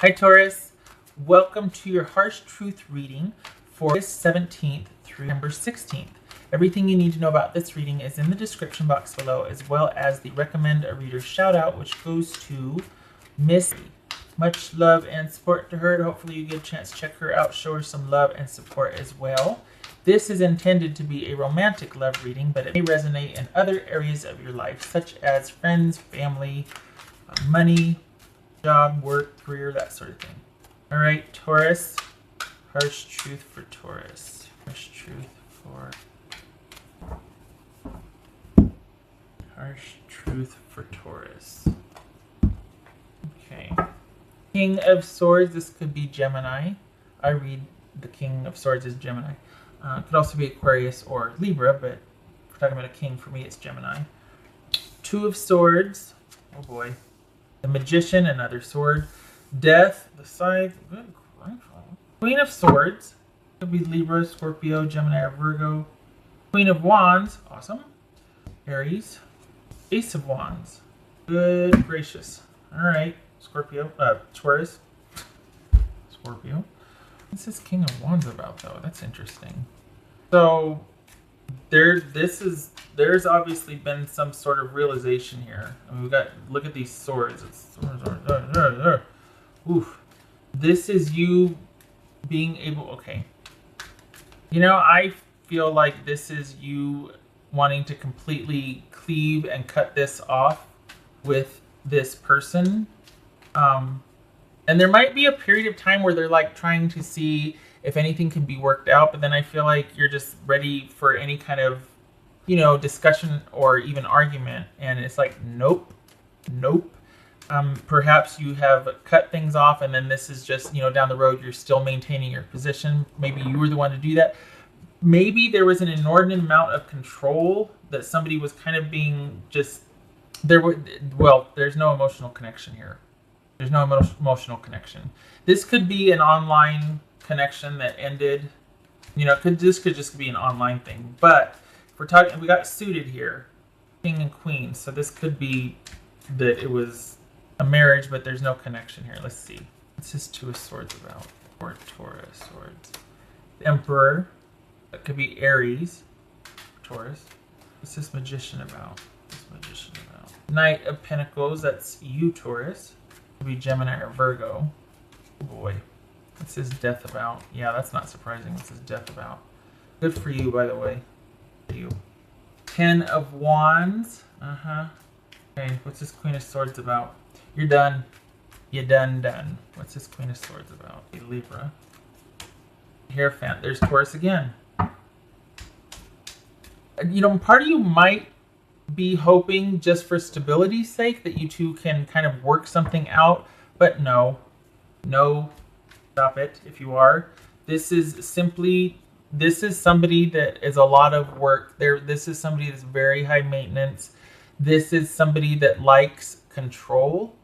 Hi Taurus, welcome to your Harsh Truth reading for August 17th through November 16th. Everything you need to know about this reading is in the description box below, as well as the recommend a reader shout out, which goes to Missy. Much love and support to her. Hopefully you get a chance to check her out, show her some love and support as well. This is intended to be a romantic love reading, but it may resonate in other areas of your life, such as friends, family, money, job, work, career, that sort of thing. All right, Taurus, harsh truth for Taurus. Harsh truth for Taurus. Okay. King of Swords, this could be Gemini. I read the King of Swords as Gemini. It could also be Aquarius or Libra, but if we're talking about a king, for me it's Gemini. Two of Swords, oh boy. The Magician, another sword. Death, the Scythe, good grief. Queen of Swords, could be Libra, Scorpio, Gemini, or Virgo. Queen of Wands, awesome. Aries. Ace of Wands, good gracious. All right, Scorpio, Taurus, Scorpio. What's this King of Wands about, though? That's interesting. So there's obviously been some sort of realization here. I mean, look at these swords. It's swords. Oof. This is you being able, okay. You know, I feel like this is you wanting to completely cleave and cut this off with this person. And there might be a period of time where they're like trying to see if anything can be worked out, but then I feel like you're just ready for any kind of, you know, discussion or even argument, and it's like, nope. Perhaps you have cut things off, and then this is just, you know, down the road you're still maintaining your position. Maybe you were the one to do that. Maybe there was an inordinate amount of control that somebody was kind of being just there's no emotional connection here. There's no emotional connection. This could be an online connection that ended. You know, this could just be an online thing. But if we're talking, we got suited here, King and Queen. So this could be that it was a marriage, but there's no connection here. Let's see. What's this Two of Swords about? Or Taurus swords. The Emperor. That could be Aries. Taurus. What's this Magician about? Knight of Pentacles. That's you, Taurus. Could be Gemini or Virgo. Oh boy. What's his death about? Yeah, that's not surprising. What's his death about? Good for you, by the way. For you. Ten of Wands. Okay, what's this Queen of Swords about? You're done. You're done. What's this Queen of Swords about? Libra. Hierophant. There's Taurus again. You know, part of you might be hoping just for stability's sake that you two can kind of work something out, but no, stop it if you are. This is somebody that is a lot of work. This is somebody that's very high maintenance. This is somebody that likes control,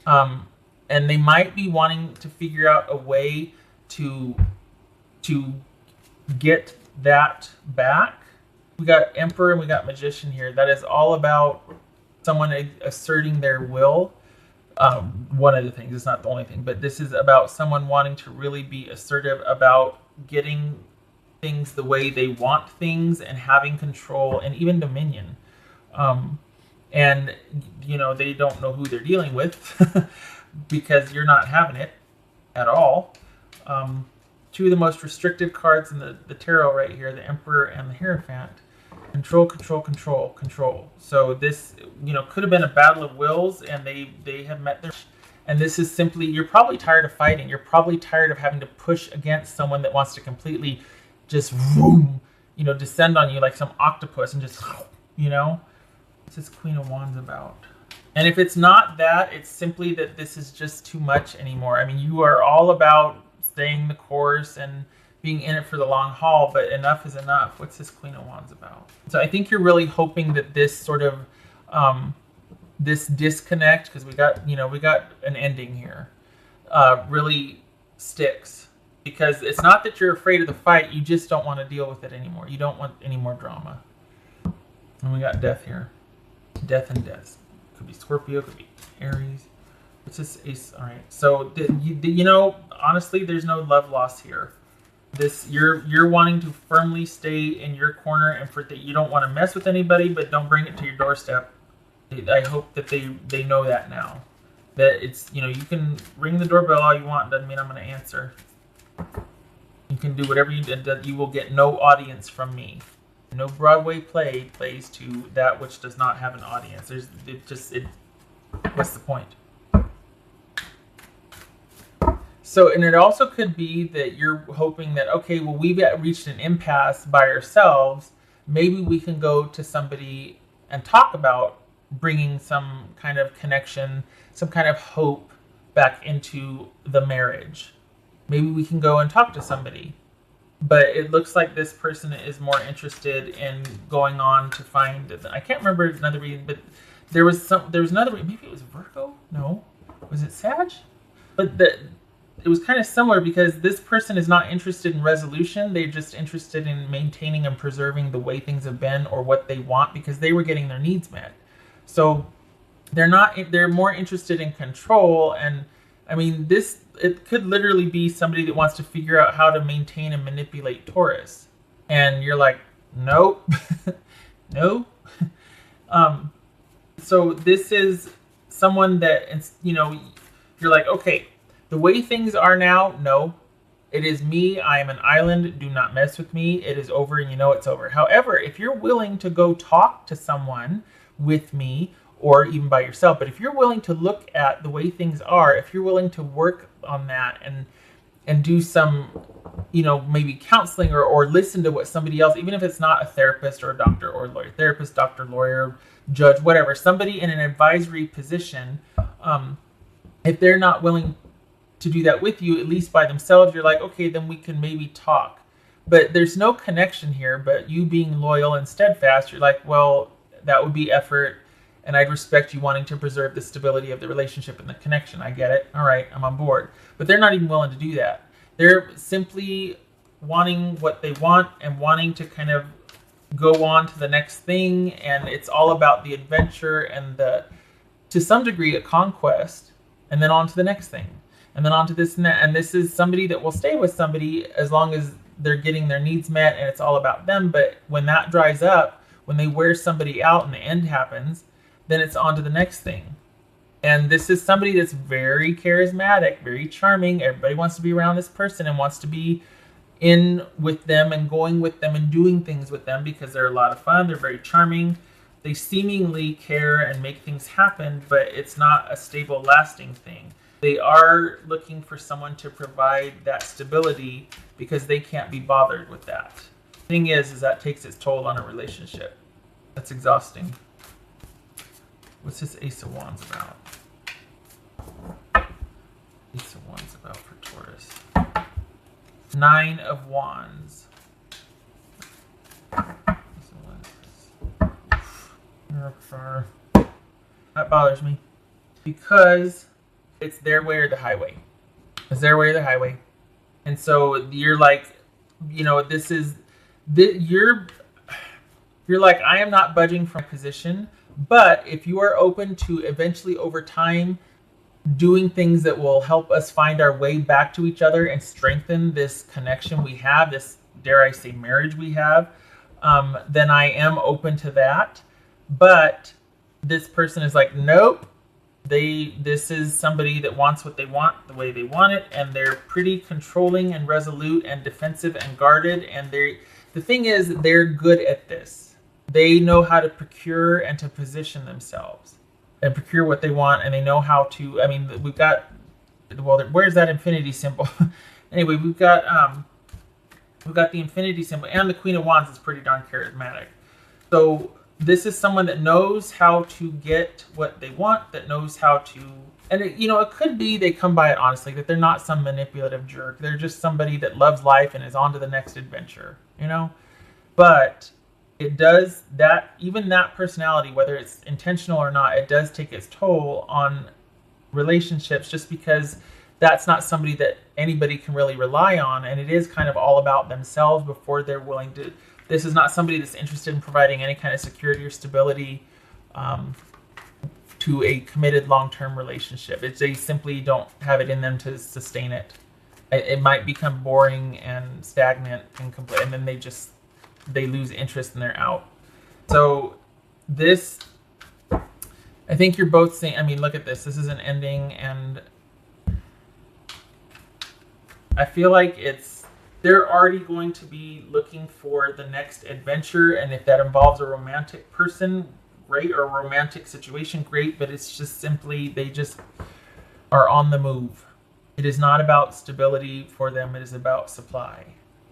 and they might be wanting to figure out a way to get that back. We got Emperor and we got Magician here. That is all about someone asserting their will. One of the things, it's not the only thing, but this is about someone wanting to really be assertive about getting things the way they want things and having control and even dominion. And, you know, they don't know who they're dealing with because you're not having it at all. Two of the most restrictive cards in the tarot right here, the Emperor and the Hierophant. Control. So this, you know, could have been a battle of wills, and they have met their. And this is simply, you're probably tired of fighting. You're probably tired of having to push against someone that wants to completely just, vroom, you know, descend on you like some octopus and just, you know. What's this Queen of Wands about? And if it's not that, it's simply that this is just too much anymore. I mean, you are all about staying the course and being in it for the long haul, but enough is enough. What's this Queen of Wands about? So I think you're really hoping that this sort of, this disconnect, because we got an ending here, really sticks. Because it's not that you're afraid of the fight, you just don't want to deal with it anymore. You don't want any more drama. And we got Death here. Death and Death. Could be Scorpio, could be Aries. It's just ace. All right. So you know, honestly, there's no love loss here. This you're wanting to firmly stay in your corner, and for that you don't want to mess with anybody, but don't bring it to your doorstep. I hope that they know that now. That it's, you know, you can ring the doorbell all you want. Doesn't mean I'm going to answer. You can do whatever you did. You will get no audience from me. No Broadway play plays to that which does not have an audience. What's the point? So, and it also could be that you're hoping that, okay, well, we've reached an impasse by ourselves. Maybe we can go to somebody and talk about bringing some kind of connection, some kind of hope back into the marriage. Maybe we can go and talk to somebody. But it looks like this person is more interested in going on to find, I can't remember another reason, but there was another reason. Maybe it was Virgo? No. Was it Sag? But it was kind of similar because this person is not interested in resolution. They're just interested in maintaining and preserving the way things have been or what they want because they were getting their needs met. So they're more interested in control. And I mean, it could literally be somebody that wants to figure out how to maintain and manipulate Taurus. And you're like, nope, no. So this is someone that, you know, you're like, okay, the way things are now, no. It is me. I am an island. Do not mess with me. It is over and you know it's over. However, if you're willing to go talk to someone with me or even by yourself, but if you're willing to look at the way things are, if you're willing to work on that and do some, you know, maybe counseling or listen to what somebody else, even if it's not a therapist or a doctor or a lawyer, therapist, doctor, lawyer, judge, whatever, somebody in an advisory position, if they're not willing to do that with you, at least by themselves, you're like, okay, then we can maybe talk. But there's no connection here, but you being loyal and steadfast, you're like, well, that would be effort, and I'd respect you wanting to preserve the stability of the relationship and the connection. I get it. All right, I'm on board. But they're not even willing to do that. They're simply wanting what they want and wanting to kind of go on to the next thing, and it's all about the adventure and to some degree, a conquest, and then on to the next thing. And then on to this and that. And this is somebody that will stay with somebody as long as they're getting their needs met and it's all about them. But when that dries up, when they wear somebody out and the end happens, then it's on to the next thing. And this is somebody that's very charismatic, very charming. Everybody wants to be around this person and wants to be in with them and going with them and doing things with them because they're a lot of fun. They're very charming. They seemingly care and make things happen, but it's not a stable, lasting thing. They are looking for someone to provide that stability because they can't be bothered with that. The thing is that takes its toll on a relationship. That's exhausting. What's this Ace of Wands about? Ace of Wands about for Taurus. 9 of Wands. That bothers me because it's their way or the highway. It's their way or the highway. And so you're like, you know, you're like, I am not budging from my position, but if you are open to eventually over time doing things that will help us find our way back to each other and strengthen this connection we have, this, dare I say, marriage we have, then I am open to that. But this person is like, nope. This is somebody that wants what they want the way they want it, and they're pretty controlling and resolute and defensive and guarded, and the thing is they're good at this. They know how to procure and to position themselves and procure what they want, and they know how to, I mean, we've got, well, where's that infinity symbol? Anyway, we've got the infinity symbol, and the Queen of Wands is pretty darn charismatic. So this is someone that knows how to get what they want, that knows how to, and it could be they come by it honestly, that they're not some manipulative jerk. They're just somebody that loves life and is on to the next adventure, But it does that, even that personality, whether it's intentional or not, it does take its toll on relationships just because that's not somebody that anybody can really rely on. And it is kind of all about themselves before they're willing to. This is not somebody that's interested in providing any kind of security or stability. to a committed long-term relationship. They simply don't have it in them to sustain it. It might become boring and stagnant and complete, and then they lose interest and they're out. So this, I think you're both saying, I mean, look at this. This is an ending, and I feel like they're already going to be looking for the next adventure, and if that involves a romantic person, great, or a romantic situation, great, but it's just simply, they just are on the move. It is not about stability for them, it is about supply.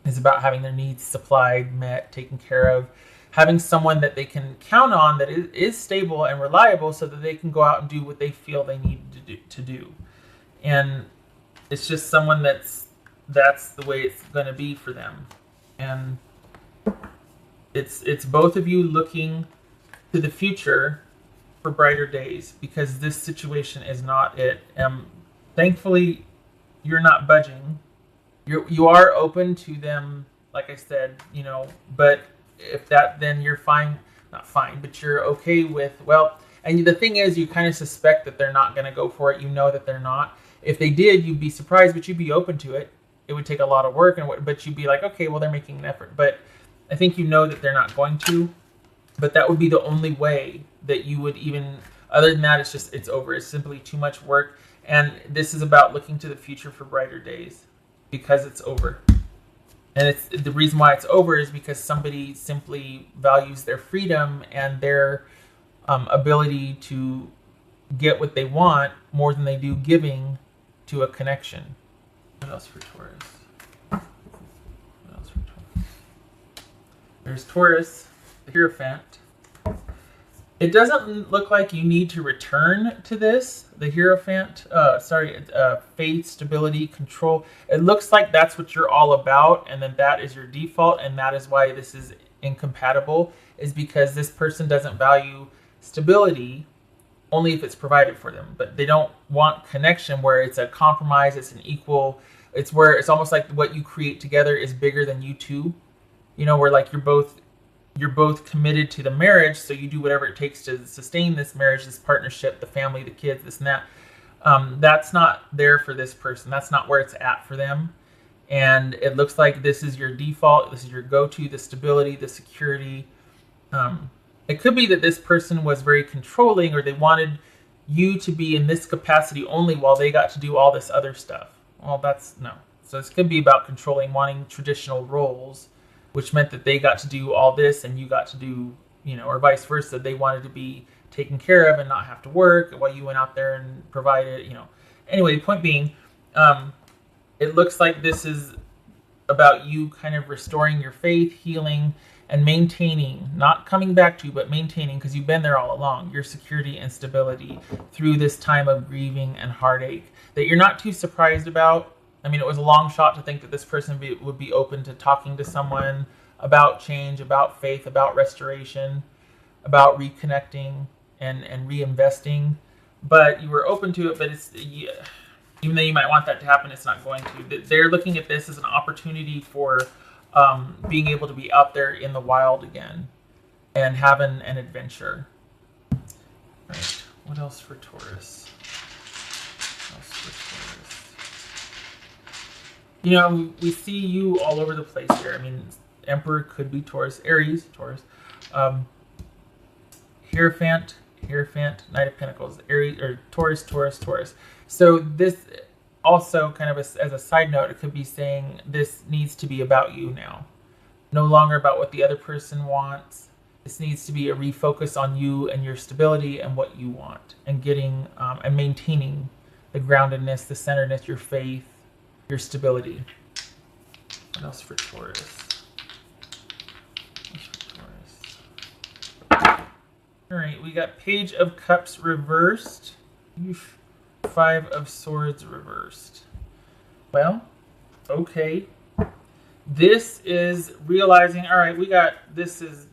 It's about having their needs supplied, met, taken care of, having someone that they can count on that is stable and reliable so that they can go out and do what they feel they need to do. And it's just someone that's the way it's going to be for them. And it's both of you looking to the future for brighter days, because this situation is not it. Thankfully, you're not budging. You are open to them, like I said, but if that, then you're fine, not fine, but you're okay with, well, and the thing is, you kind of suspect that they're not going to go for it. You know that they're not. If they did, you'd be surprised, but you'd be open to it. It would take a lot of work, but you'd be like, okay, well, they're making an effort. But I think you know that they're not going to. But that would be the only way that you would even, other than that, it's over. It's simply too much work. And this is about looking to the future for brighter days, because it's over. And the reason why it's over is because somebody simply values their freedom and their ability to get what they want more than they do giving to a connection. What else for Taurus? There's Taurus, the Hierophant. It doesn't look like you need to return to this, the Hierophant. Faith, stability, control. It looks like that's what you're all about, and then that is your default, and that is why this is incompatible, is because this person doesn't value stability only if it's provided for them. But they don't want connection where it's a compromise, it's an equal, it's where it's almost like what you create together is bigger than you two. Where like you're both committed to the marriage, so you do whatever it takes to sustain this marriage, this partnership, the family, the kids, this and that. That's not there for this person. That's not where it's at for them. And it looks like this is your default. This is your go-to, the stability, the security. It could be that this person was very controlling, or they wanted you to be in this capacity only while they got to do all this other stuff. Well, no. So this could be about controlling, wanting traditional roles, which meant that they got to do all this and you got to do, or vice versa. They wanted to be taken care of and not have to work while you went out there and provided, Anyway, the point being, it looks like this is about you kind of restoring your faith, healing, and maintaining, not coming back to, but maintaining, because you've been there all along, your security and stability through this time of grieving and heartache that you're not too surprised about. I mean, it was a long shot to think that this person would be open to talking to someone about change, about faith, about restoration, about reconnecting and reinvesting. But you were open to it, but even though you might want that to happen, it's not going to. They're looking at this as an opportunity for being able to be out there in the wild again and having an adventure. Right. What else for Taurus? We see you all over the place here. I mean, Emperor could be Taurus, Aries, Taurus, Hierophant, Knight of Pentacles, Aries, or Taurus, Taurus, Taurus. So this also kind of as a side note, it could be saying this needs to be about you now. No longer about what the other person wants. This needs to be a refocus on you and your stability and what you want, and getting and maintaining the groundedness, the centeredness, your faith, your stability. What else for Taurus? All right, we got Page of Cups reversed. Five of Swords reversed. Well, okay. This is realizing, all right, this is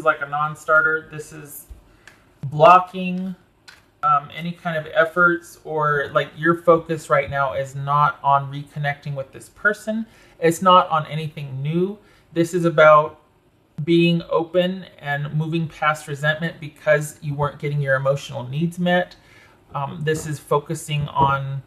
like a non-starter. This is blocking any kind of efforts, or like your focus right now is not on reconnecting with this person. It's not on anything new. This is about being open and moving past resentment because you weren't getting your emotional needs met. This is focusing on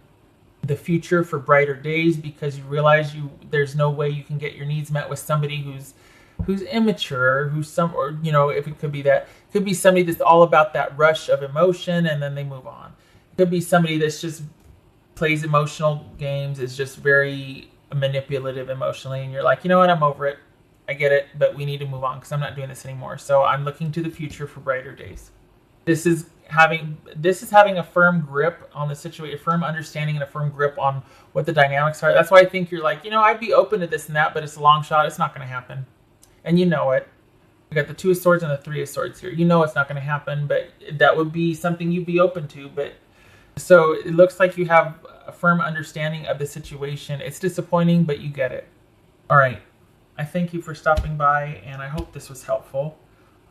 the future for brighter days because you realize there's no way you can get your needs met with somebody who's immature, or if it could be that, it could be somebody that's all about that rush of emotion and then they move on. It could be somebody that's just plays emotional games, is just very manipulative emotionally, and you're like, you know what, I'm over it. I get it, but we need to move on because I'm not doing this anymore. So I'm looking to the future for brighter days. This is having a firm grip on the situation, a firm understanding and a firm grip on what the dynamics are. That's why I think you're like, I'd be open to this and that, but it's a long shot. It's not going to happen. And you know it. We got the 2 of Swords and the 3 of Swords here. You know it's not going to happen, but that would be something you'd be open to. But so it looks like you have a firm understanding of the situation. It's disappointing, but you get it. All right. I thank you for stopping by, and I hope this was helpful.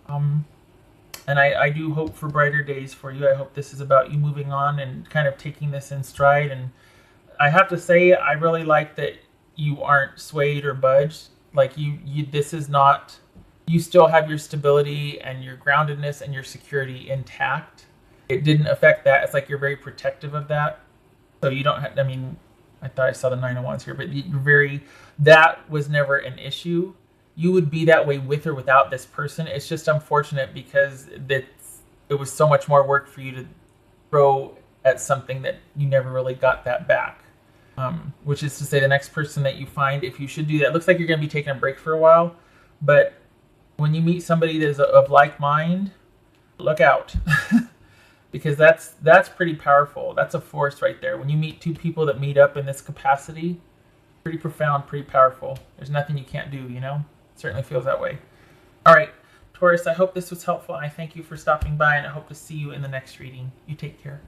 And I do hope for brighter days for you. I hope this is about you moving on and kind of taking this in stride. And I have to say, I really like that you aren't swayed or budged. Like this is not, you still have your stability and your groundedness and your security intact. It didn't affect that. It's like you're very protective of that. So you don't have, I thought I saw the 9 of Wands here, but that was never an issue. You would be that way with or without this person. It's just unfortunate because it was so much more work for you to throw at something that you never really got that back. Which is to say, the next person that you find, if you should do that, it looks like you're going to be taking a break for a while. But when you meet somebody that's of like mind, look out. Because that's pretty powerful. That's a force right there. When you meet 2 people that meet up in this capacity, pretty profound, pretty powerful. There's nothing you can't do, It certainly feels that way. All right, Taurus, I hope this was helpful. I thank you for stopping by, and I hope to see you in the next reading. You take care.